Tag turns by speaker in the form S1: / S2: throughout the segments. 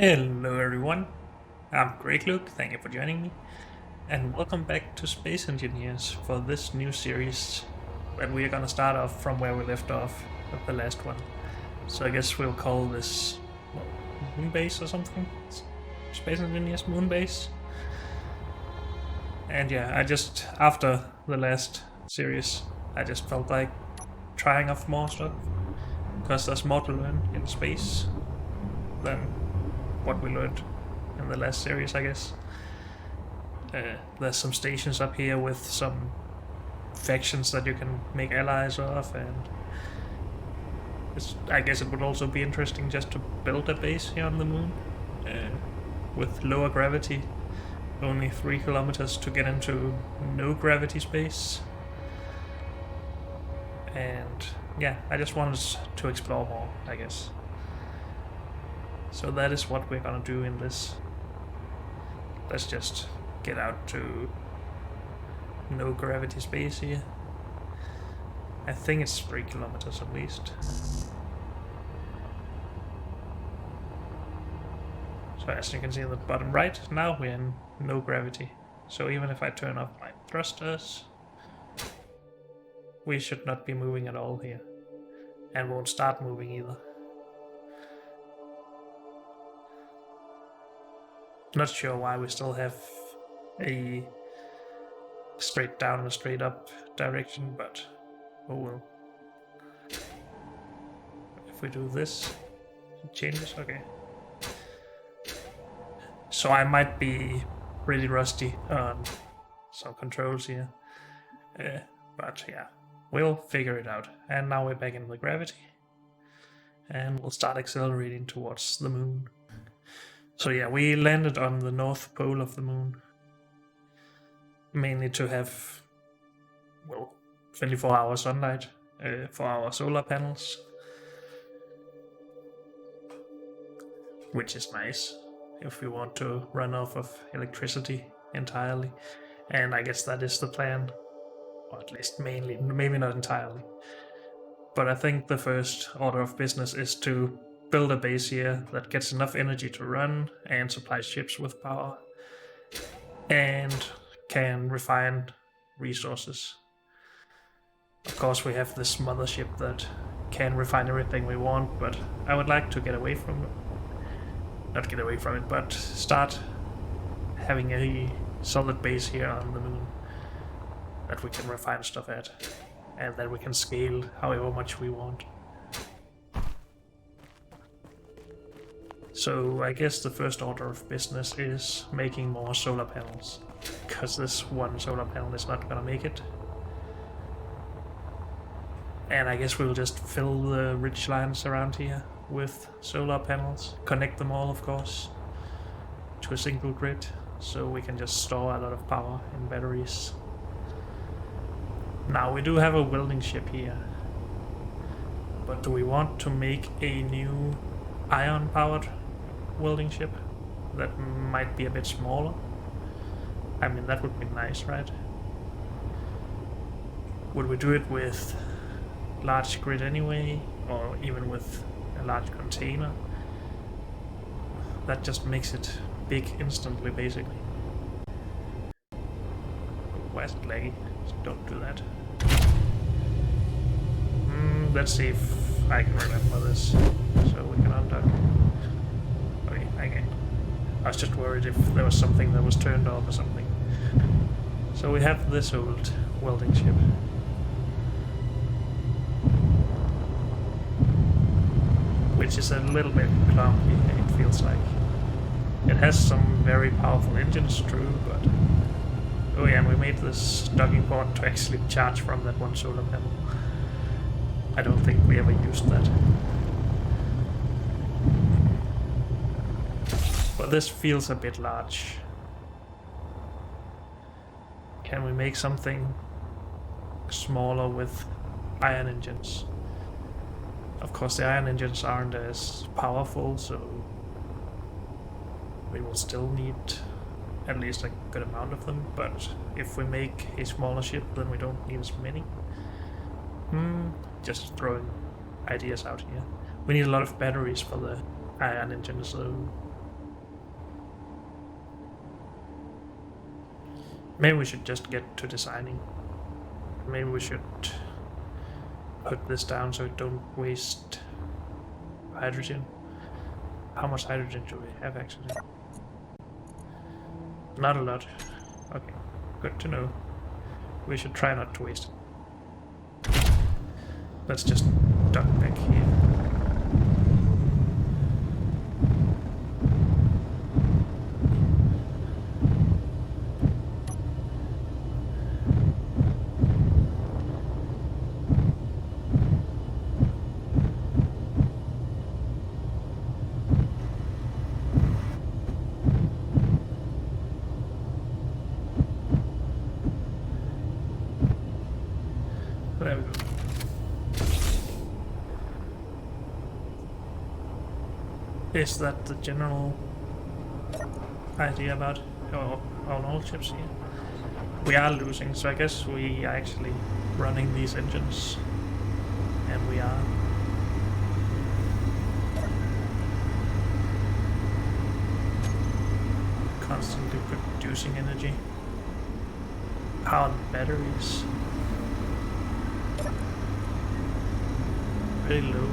S1: Hello everyone, I'm Greg Luke, thank you for joining me, and welcome back to Space Engineers for this new series where we are gonna start off from where we left off with the last one. So I guess we'll call this Moonbase or something? Space Engineers Moonbase? And yeah, after the last series, I just felt like trying off more stuff, because there's more to learn in space than what we learned in the last series, I guess. There's some stations up here with some factions that you can make allies of, and I guess it would also be interesting just to build a base here on the moon with lower gravity. Only 3 kilometers to get into no gravity space. And yeah, I just wanted to explore more, I guess. So that is what we're gonna do in this. Let's just get out to no gravity space here. I think it's 3 kilometers at least. So as you can see in the bottom right, now we're in no gravity. So even if I turn off my thrusters, we should not be moving at all here. And won't start moving either. Not sure why we still have a straight down and straight up direction, but oh well. If we do this, it changes, okay. So I might be really rusty on some controls here. But yeah, we'll figure it out. And now we're back in the gravity. And we'll start accelerating towards the moon. So yeah, we landed on the north pole of the moon. Mainly to have, well, 24-hour sunlight for our solar panels. Which is nice if we want to run off of electricity entirely. And I guess that is the plan. Or at least mainly, maybe not entirely. But I think the first order of business is to build a base here that gets enough energy to run and supply ships with power. And can refine resources. Of course we have this mothership that can refine everything we want, but I would like to get away from it. Not get away from it, but start having a solid base here on the moon that we can refine stuff at, and that we can scale however much we want. So I guess the first order of business is making more solar panels, because this one solar panel is not gonna make it. And I guess we'll just fill the ridge lines around here with solar panels, connect them all of course to a single grid, so we can just store a lot of power in batteries. Now we do have a welding ship here, but do we want to make a new ion powered welding ship that might be a bit smaller? I mean, that would be nice, right? Would we do it with large grid anyway, or even with a large container? That just makes it big instantly, basically. Why is it laggy? Don't do that. Let's see if I can remember this, so we can undock. Okay, I can. I was just worried if there was something that was turned off or something. So we have this old welding ship. Which is a little bit clunky, it feels like. It has some very powerful engines, true, but... Oh yeah, and we made this docking port to actually charge from that one solar panel. I don't think we ever used that. But this feels a bit large. Can we make something smaller with iron engines? Of course the iron engines aren't as powerful, so we will still need at least a good amount of them, but if we make a smaller ship then we don't need as many. Just throwing ideas out here. We need a lot of batteries for the iron engine, so Maybe we should just get to designing. Maybe we should put this down so we don't waste hydrogen. How much hydrogen do we have actually? Not a lot. Okay, good to know. We should try not to waste it. Let's just duck back here. There we go. Is that the general idea about our normal ships here? We are losing, so I guess we are actually running these engines, and we are constantly producing energy. Power on batteries. Very low.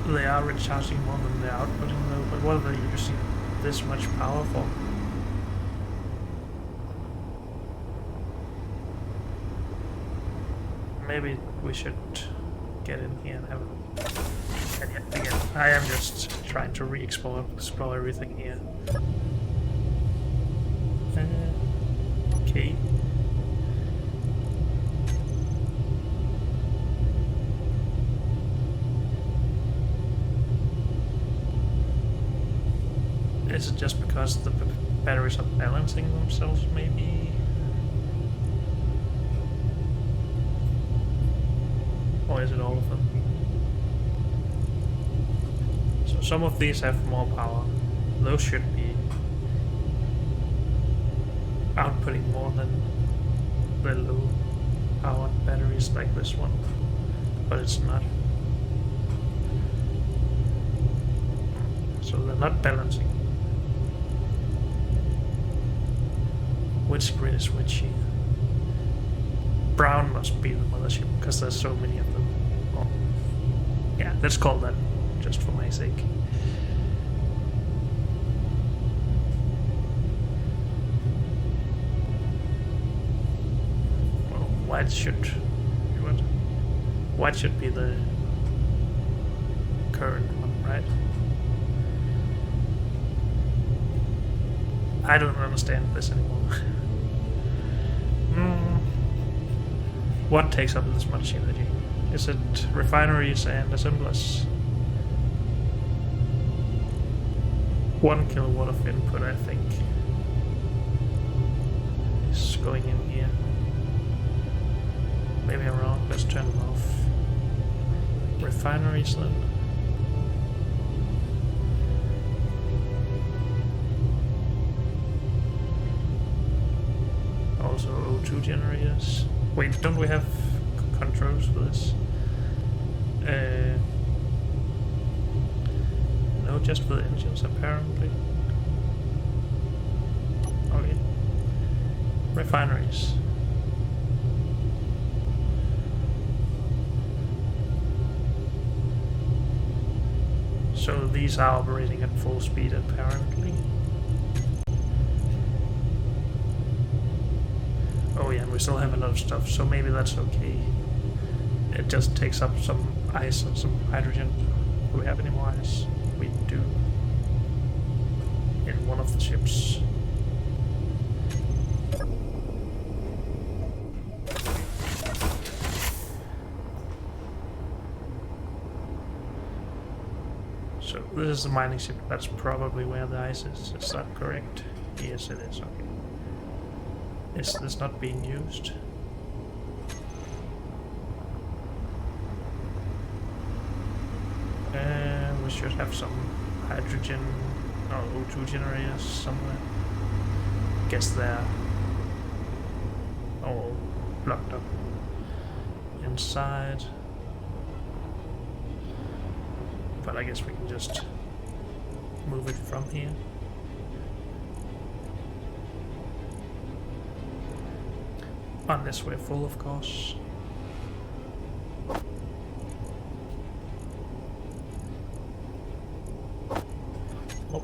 S1: They are recharging more than they're outputting though, but what are they using this much power for? Maybe we should get in here and have a... And yet again, I am just trying to re-explore everything here. Okay. Is it just because the batteries are balancing themselves, maybe? Or is it all of them? So some of these have more power. Those should be outputting more than the low power batteries like this one. But it's not. So they're not balancing. Which grid is which here? Brown must be the mothership because there's so many of them. Oh. Yeah, let's call that just for my sake. Well, white should be the current one, right? I don't understand this anymore. What takes up this much energy? Is it refineries and assemblers? 1 kilowatt of input, I think, is going in here. Maybe I'm wrong. Let's turn them off. Refineries then. Also O2 generators. Wait, don't we have controls for this? No, just for the engines apparently. Okay. Refineries. So these are operating at full speed apparently. Oh yeah, and we still have a lot of stuff, so maybe that's okay. It just takes up some ice and some hydrogen. Do we have any more ice? We do. In one of the ships. So this is the mining ship. That's probably where the ice is. Is that correct? Yes, it is. Okay. Is this not being used? We should have some hydrogen or O2 generators somewhere. Guess they're all blocked up inside. But I guess we can just move it from here. Unless we're full, of course. Oh.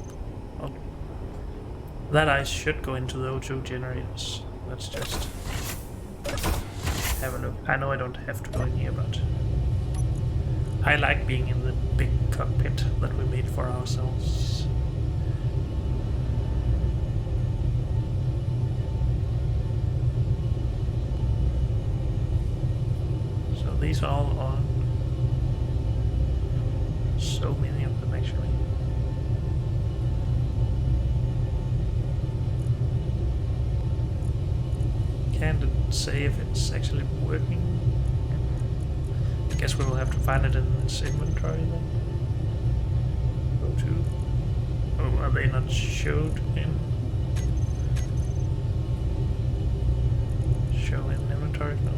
S1: That ice should go into the O2 generators. Let's just have a look. I know I don't have to go in here, but I like being in the big cockpit that we made for ourselves. So these are all on. So many of them actually. Can't say if it's actually working. I guess we will have to find it in this inventory then. Go to. Oh, are they not showed in? Show in inventory? No.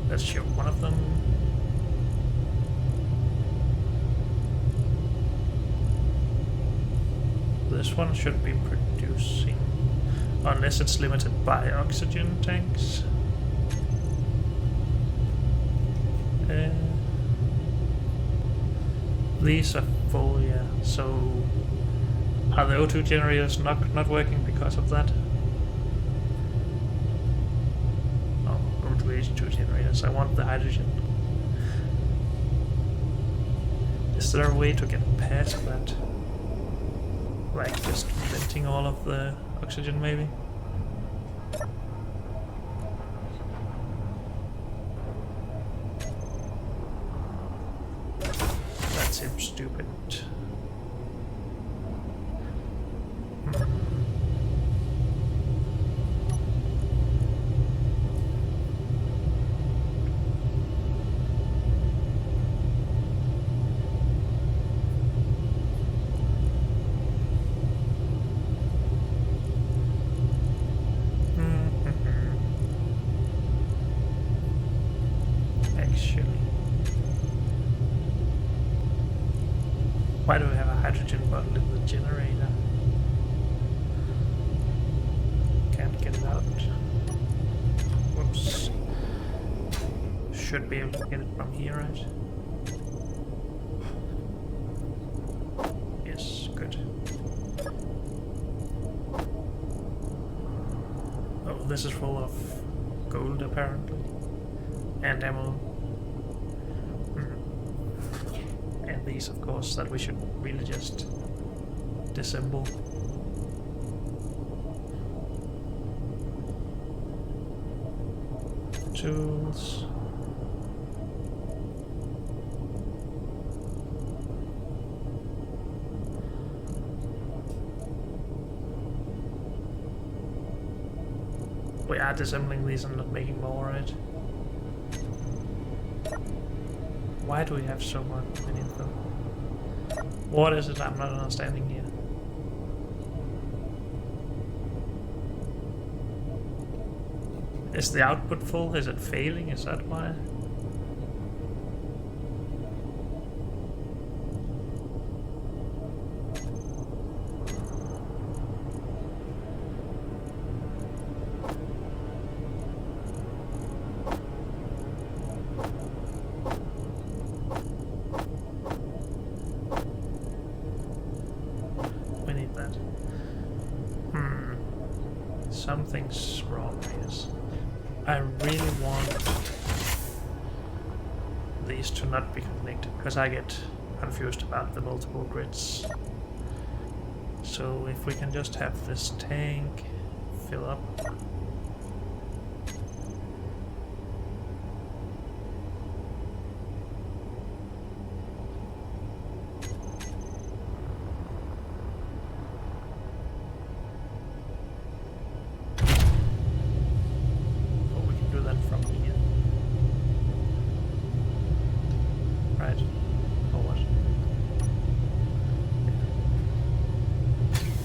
S1: Let's show one of them. This one should be producing. Unless it's limited by oxygen tanks. These are full, yeah. So are the O2 generators not working because of that? Oh, O2 H2 generators. I want the hydrogen. Is there a way to get past that? Like just venting all of the oxygen, maybe? That seems stupid. Why do we have a hydrogen bottle in the generator? Can't get it out. Whoops. Should be able to get it from here, right? Yes, good. Oh, this is full of gold apparently. And ammo. And these, of course, that we should really just disassemble. Tools. We are disassembling these and not making more, right? Why do we have so many of them? What is it I'm not understanding here? Is the output full? Is it failing? Is that why? Something's wrong here. I really want these to not be connected because I get confused about the multiple grids. So if we can just have this tank fill up.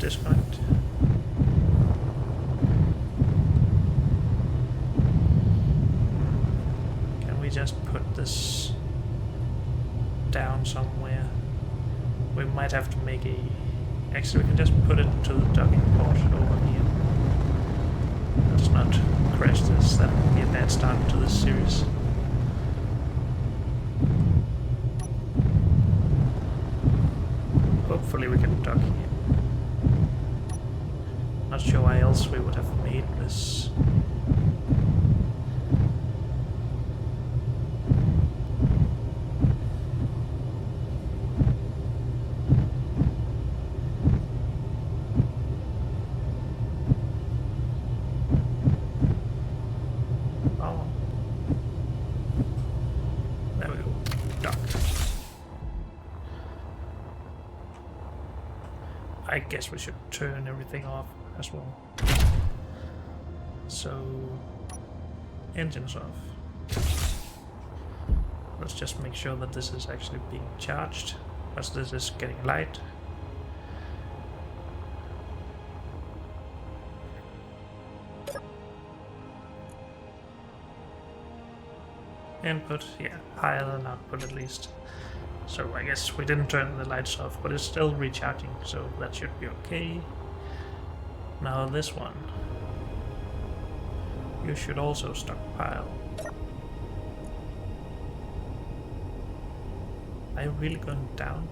S1: Disconnect. Can we just put this down somewhere? We might have to make a... Actually, we can just put it to the docking port over here. let's not crash this. That would be a bad start to this series. Hopefully we can dock here. Not sure why else we would have made this. I guess we should turn everything off as well. So, engines off. Let's just make sure that this is actually being charged, as this is getting light. Input, yeah, higher than output at least. So I guess we didn't turn the lights off, but it's still recharging, so that should be okay. Now this one. You should also stockpile. Are you really going down?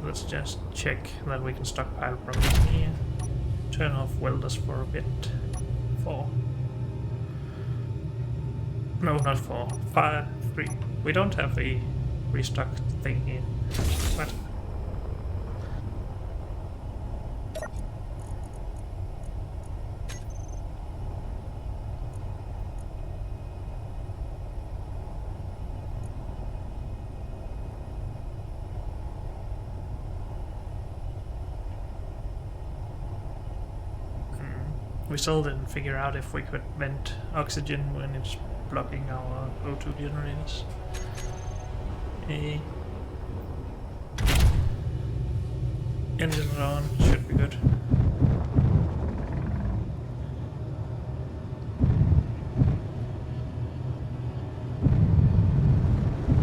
S1: Let's just check that we can stockpile from here. Turn off welders for a bit. 4. No, not 4. 5, 3. We don't have a restock thing here. What? We still didn't figure out if we could vent oxygen when it's blocking our O2 generators. Engines on, should be good.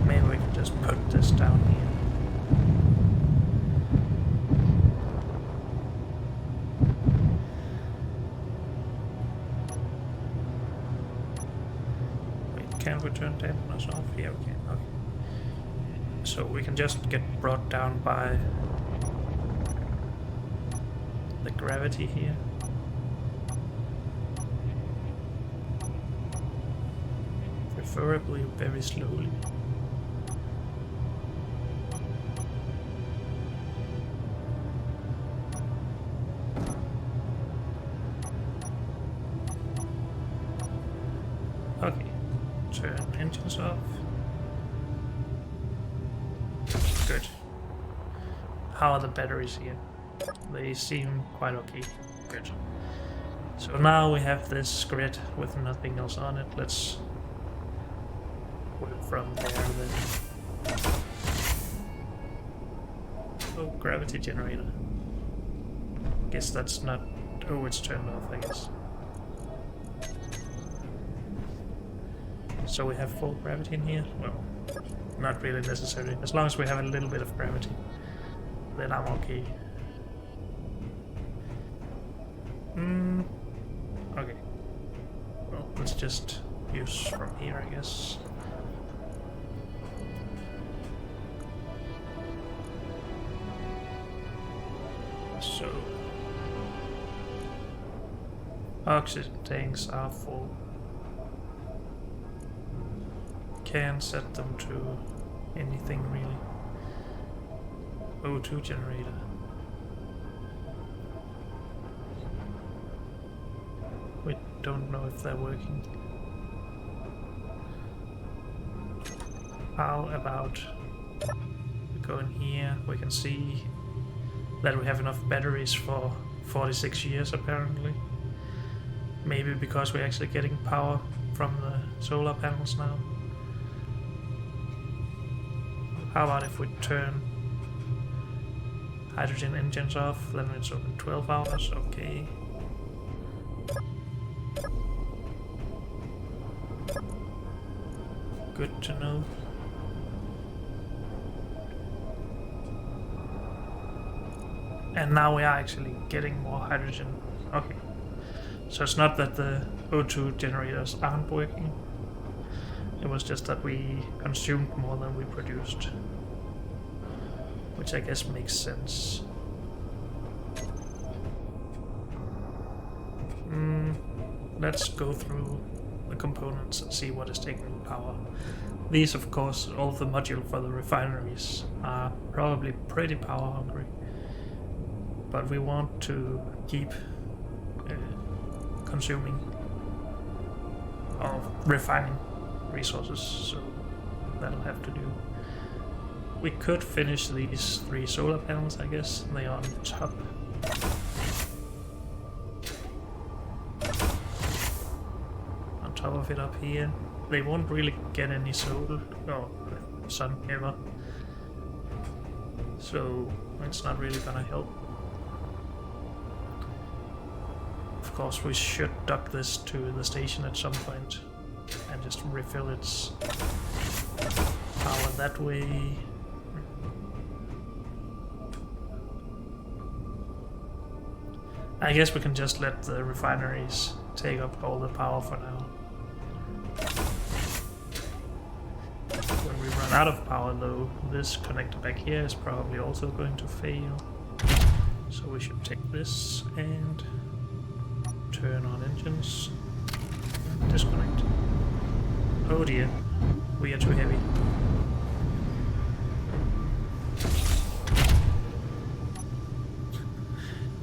S1: Maybe we can just put this down here. Can we turn dampeners off? Yeah, we can. Okay. So we can just get brought down by the gravity here. Preferably very slowly. Okay. Turn engines off. Good. How are the batteries here? They seem quite okay. Good. So now we have this grid with nothing else on it. Let's work from there then. Oh, gravity generator. Guess that's not... Oh, it's turned off, I guess. So we have full gravity in here? Well, not really necessary. As long as we have a little bit of gravity, then I'm okay. Okay. Well, let's just use from here, I guess. So... oxygen tanks are full. Can set them to anything really. O2 generator. We don't know if they're working. How about we go in here? We can see that we have enough batteries for 46 years apparently. Maybe because we're actually getting power from the solar panels now. How about if we turn hydrogen engines off, then it's open 12 hours, okay. Good to know. And now we are actually getting more hydrogen. Okay. So it's not that the O2 generators aren't working. It was just that we consumed more than we produced. Which I guess makes sense. Let's go through the components and see what is taking power. These, of course, all the module for the refineries are probably pretty power hungry. But we want to keep consuming or refining resources, so that'll have to do. We could finish these 3 solar panels, I guess. They are on top. On top of it up here. They won't really get any solar or sun ever. So it's not really gonna help. Of course, we should dock this to the station at some point and just refill its power that way. I guess we can just let the refineries take up all the power for now. When we run out of power though, this connector back here is probably also going to fail. So we should take this and turn on engines and disconnect. Oh dear, we are too heavy.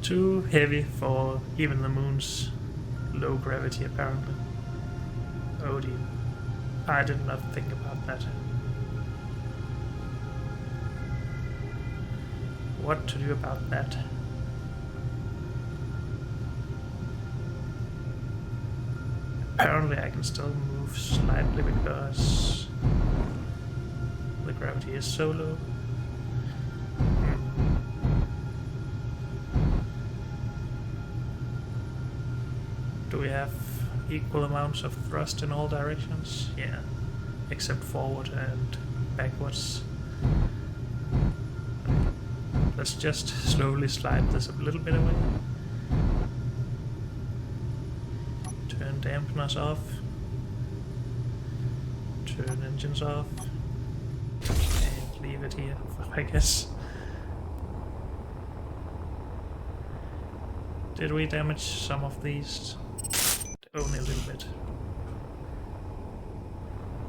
S1: Too heavy for even the moon's low gravity, apparently. Oh dear. I did not think about that. What to do about that? Apparently I can still move slightly because the gravity is so low. Do we have equal amounts of thrust in all directions? Yeah, except forward and backwards. Let's just slowly slide this a little bit away. Turn dampeners off. Turn engines off. And leave it here, I guess. Did we damage some of these? Only a little bit.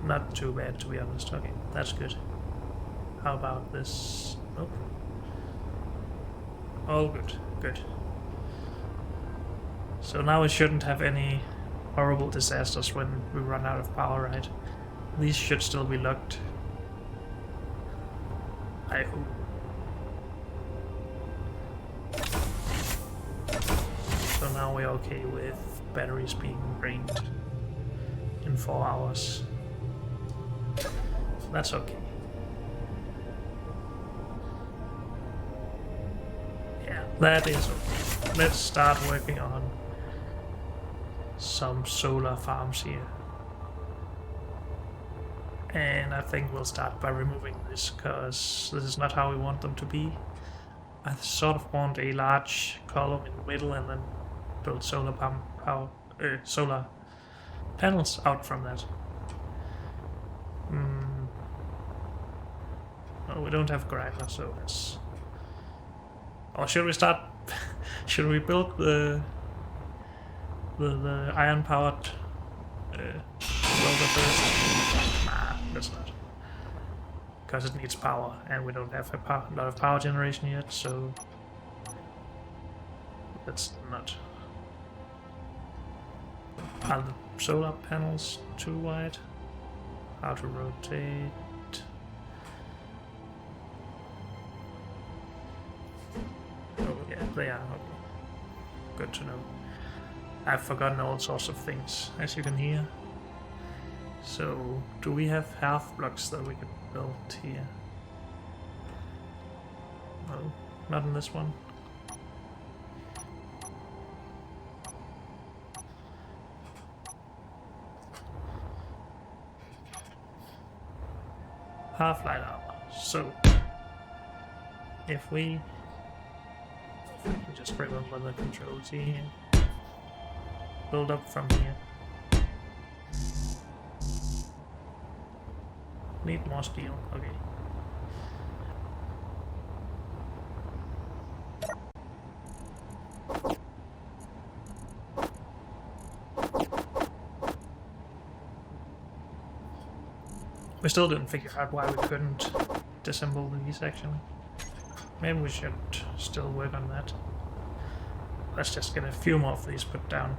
S1: Not too bad, to be honest. Okay, that's good. How about this? Nope. All good. Good. So now we shouldn't have any horrible disasters when we run out of power, right? These should still be locked. I hope. So now we're okay with batteries being drained in 4 hours. That's okay. Yeah, that is okay. Let's start working on some solar farms here. And I think we'll start by removing this, because this is not how we want them to be. I sort of want a large column in the middle and then build solar solar panels out from that. Oh, we don't have grinder, so let's. Or should we start? Should we build the iron-powered welder first? Nah, let's not. Because it needs power, and we don't have a lot of power generation yet, so let's not. Are the solar panels too wide? How to rotate? Oh yeah, they are. Okay. Good to know. I've forgotten all sorts of things, as you can hear. So, do we have half blocks that we can build here? No, not in this one. Half light armor. So, if we can just remember the controls here. build up from here. Need more steel, okay. We still didn't figure out why we couldn't disassemble these actually. Maybe we should still work on that. Let's just get a few more of these put down.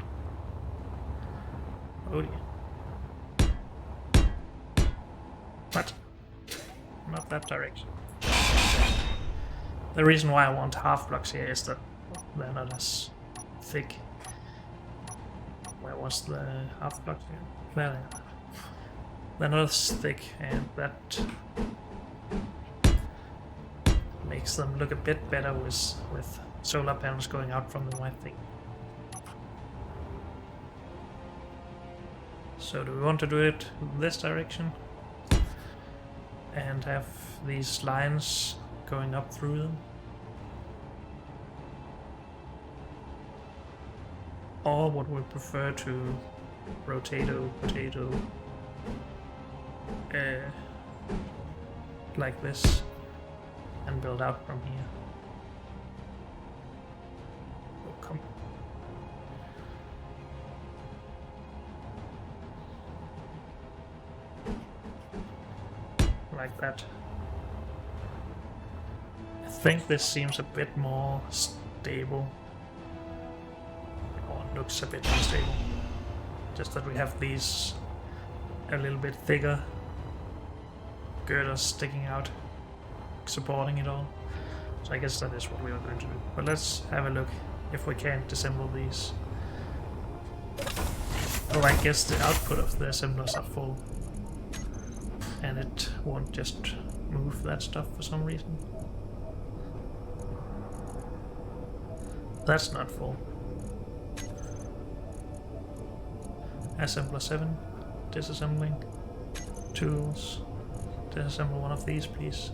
S1: Oh dear. What? Not that direction. The reason why I want half blocks here is that they're not as thick. Where was the half blocks here? There they are. They're not as thick, and that makes them look a bit better with solar panels going out from the white thing. So do we want to do it this direction and have these lines going up through them? Or would we prefer to potato, like this and build out from here? Oh, come. Like that. I think this seems a bit more stable. Or looks a bit more stable. Just that we have these a little bit thicker girders sticking out, supporting it all. So I guess that is what we are going to do. But let's have a look if we can disassemble these. Oh, I guess the output of the assemblers are full. And it won't just move that stuff for some reason. That's not full. Assembler 7, disassembling. Tools. Disassemble one of these, please.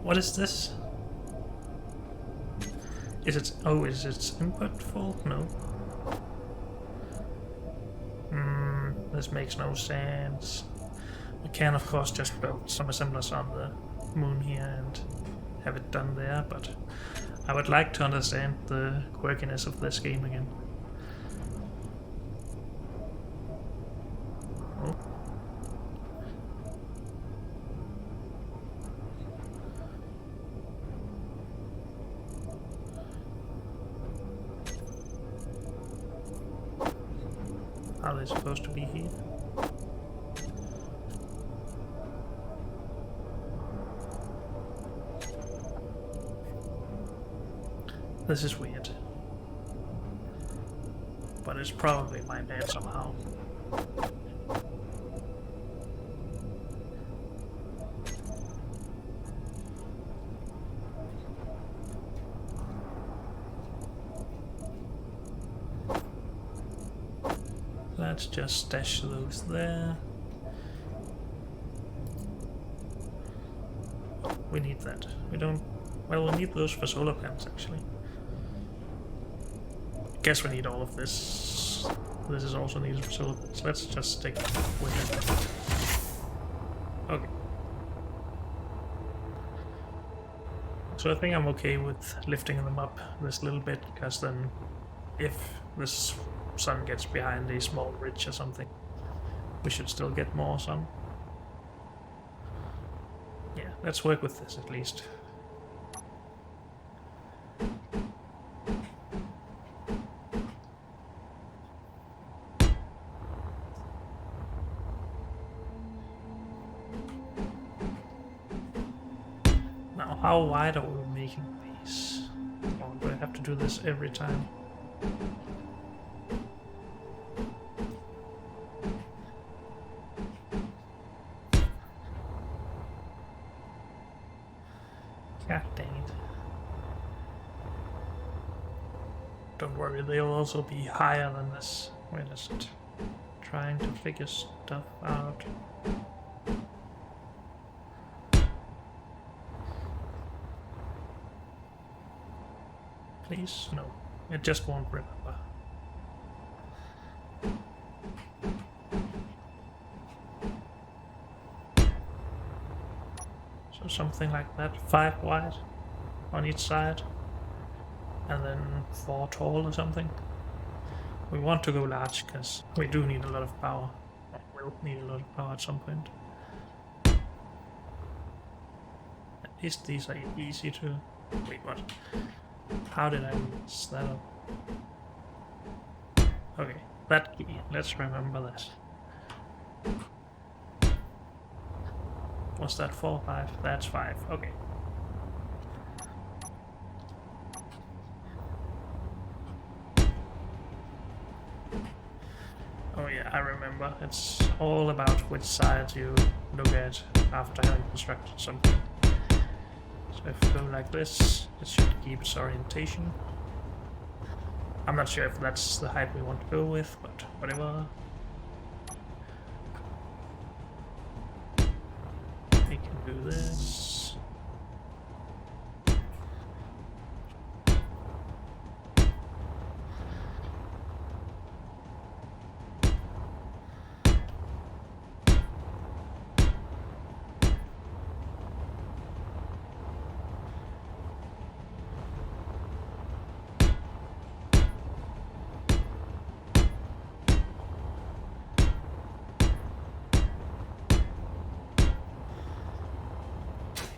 S1: What is this? Is it... oh, is its input full? No. This makes no sense. We can, of course, just build some assemblers on the moon here and have it done there, but I would like to understand the quirkiness of this game again. Oh. Are they supposed to be here? This is weird. But it's probably my bad somehow. Let's just stash those there. We need that. We don't... well, we need those for solar panels, actually. Guess we need all of this. This is also needed for solar panels. Let's just stick with it. Okay. So I think I'm okay with lifting them up this little bit, because then if this sun gets behind a small ridge or something, we should still get more sun. Yeah, let's work with this at least. Now, how wide are we making these? Or do I have to do this every time? God dang it. Don't worry, they'll also be higher than this. We're just trying to figure stuff out. Please? No. It just won't remember. So something like that, 5 wide on each side, and then 4 tall or something. We want to go large because we do need a lot of power. We'll need a lot of power at some point. At least these are easy to... Wait, what? How did I mess that up? Okay, that key. Let's remember that. Was that 4, 5? That's 5. Okay. Oh yeah, I remember. It's all about which side you look at after having constructed something. So if we go like this, it should keep its orientation. I'm not sure if that's the height we want to go with, but whatever. We can do this.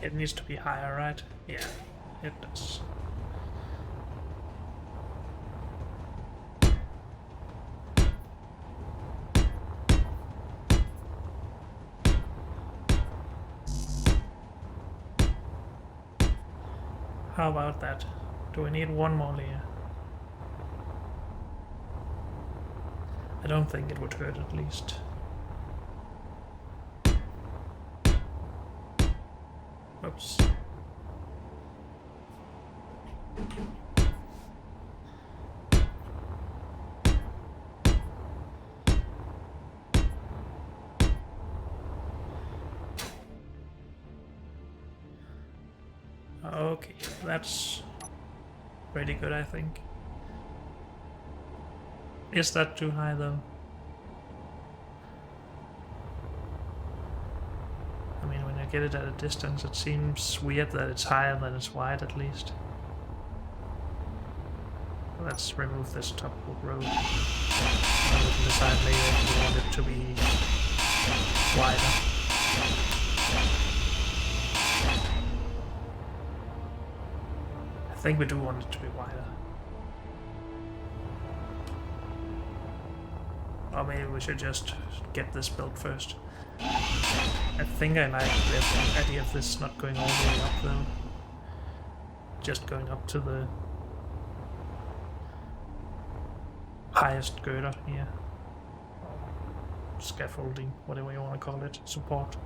S1: It needs to be higher, right? Yeah, it does. How about that? Do we need one more layer? I don't think it would hurt, at least. Oops. Okay, that's pretty good, I think. Is that too high, though? I mean, when I get it at a distance, it seems weird that it's higher than it's wide, at least. Let's remove this top row. And we can decide later if we want it to be wider. I think we do want it to be wider. Or maybe we should just get this built first. I think I like the idea of this not going all the way up though. Just going up to the highest girder here. Scaffolding, whatever you want to call it. Support.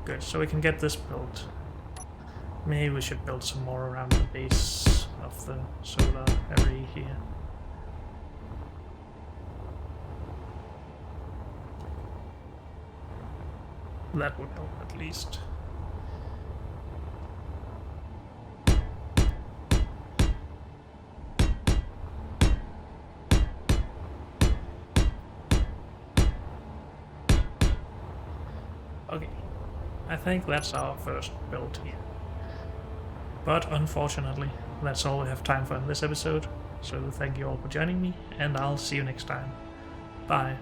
S1: Good, so we can get this built. Maybe we should build some more around the base of the solar array here. That would help at least. Okay, I think that's our first build here. But unfortunately, that's all we have time for in this episode. So thank you all for joining me, and I'll see you next time. Bye.